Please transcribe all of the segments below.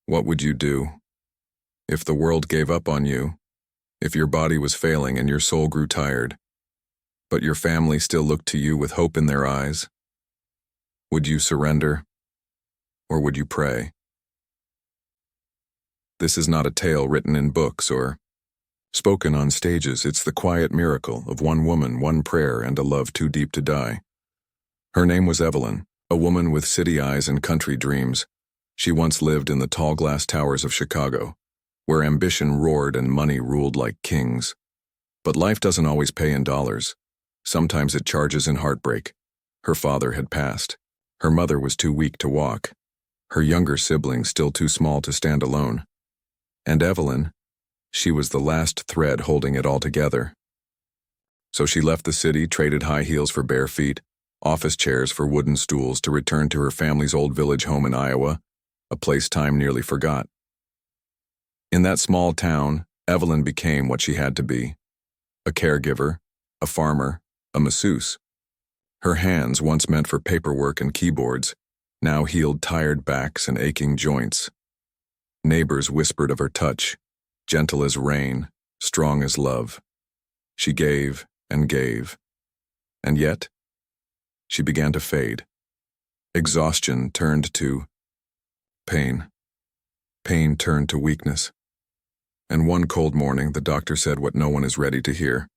What would you do if the world gave up on you, if your body was failing and your soul grew tired, but your family still looked to you with hope in their eyes? Would you surrender, or would you pray? This is not a tale written in books or spoken on stages. It's the quiet miracle of one woman, one prayer, and a love too deep to die. Her name was Evelyn, a woman with city eyes and country dreams. She once lived in the tall glass towers of Chicago, where ambition roared and money ruled like kings. But life doesn't always pay in dollars. Sometimes it charges in heartbreak. Her father had passed. Her mother was too weak to walk. Her younger siblings still too small to stand alone. And Evelyn, she was the last thread holding it all together. So she left the city, traded high heels for bare feet, office chairs for wooden stools, to return to her family's old village home in Iowa, a place time nearly forgot. In that small town, Evelyn became what she had to be: a caregiver, a farmer, a masseuse. Her hands, once meant for paperwork and keyboards, now healed tired backs and aching joints. Neighbors whispered of her touch, gentle as rain, strong as love. She gave and gave. And yet, she began to fade. Exhaustion turned to pain. Pain turned to weakness. And one cold morning, the doctor said what no one is ready to hear.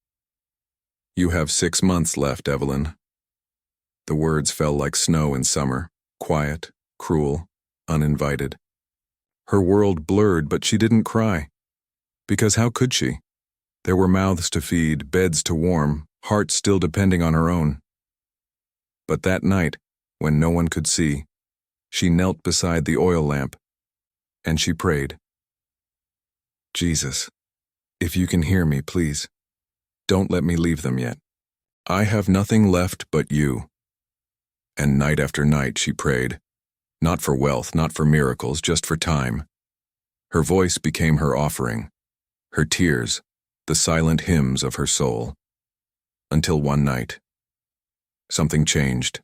"You have 6 months left, Evelyn." The words fell like snow in summer, quiet, cruel, uninvited. Her world blurred, but she didn't cry. Because how could she? There were mouths to feed, beds to warm, hearts still depending on her own. But that night, when no one could see, she knelt beside the oil lamp, and she prayed. "Jesus, if you can hear me, please, don't let me leave them yet. I have nothing left but you." And night after night she prayed, not for wealth, not for miracles, just for time. Her voice became her offering, her tears, the silent hymns of her soul. Until one night, something changed.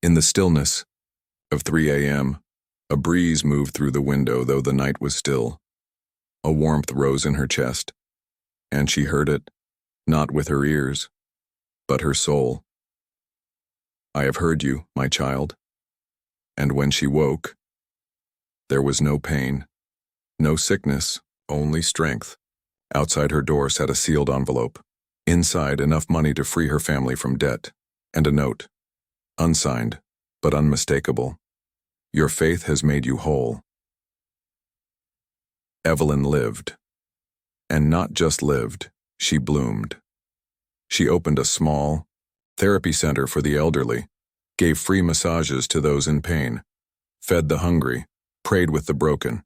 In the stillness of 3 a.m., a breeze moved through the window, though the night was still. A warmth rose in her chest, and she heard it, not with her ears, but her soul. "I have heard you, my child." And when she woke, there was no pain, no sickness, only strength. Outside her door sat a sealed envelope. Inside, enough money to free her family from debt, and a note, unsigned, but unmistakable. "Your faith has made you whole." Evelyn lived. And not just lived, she bloomed. She opened a small therapy center for the elderly, gave free massages to those in pain, fed the hungry, prayed with the broken.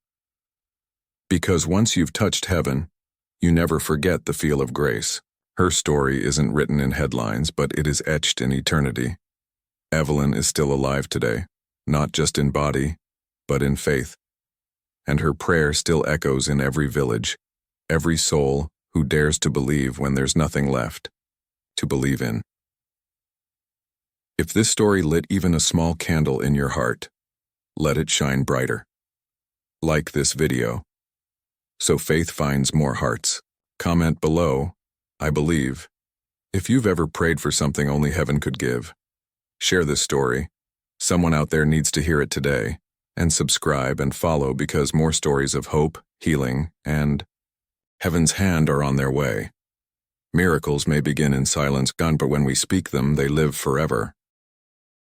Because once you've touched heaven, you never forget the feel of grace. Her story isn't written in headlines, but it is etched in eternity. Evelyn is still alive today, not just in body, but in faith. And her prayer still echoes in every village, every soul who dares to believe when there's nothing left to believe in. If this story lit even a small candle in your heart, let it shine brighter. Like this video, so faith finds more hearts. Comment below, "I believe," if you've ever prayed for something only heaven could give. Share this story. Someone out there needs to hear it today. And subscribe and follow, because more stories of hope, healing, and heaven's hand are on their way. Miracles may begin in silence, but when we speak them, they live forever.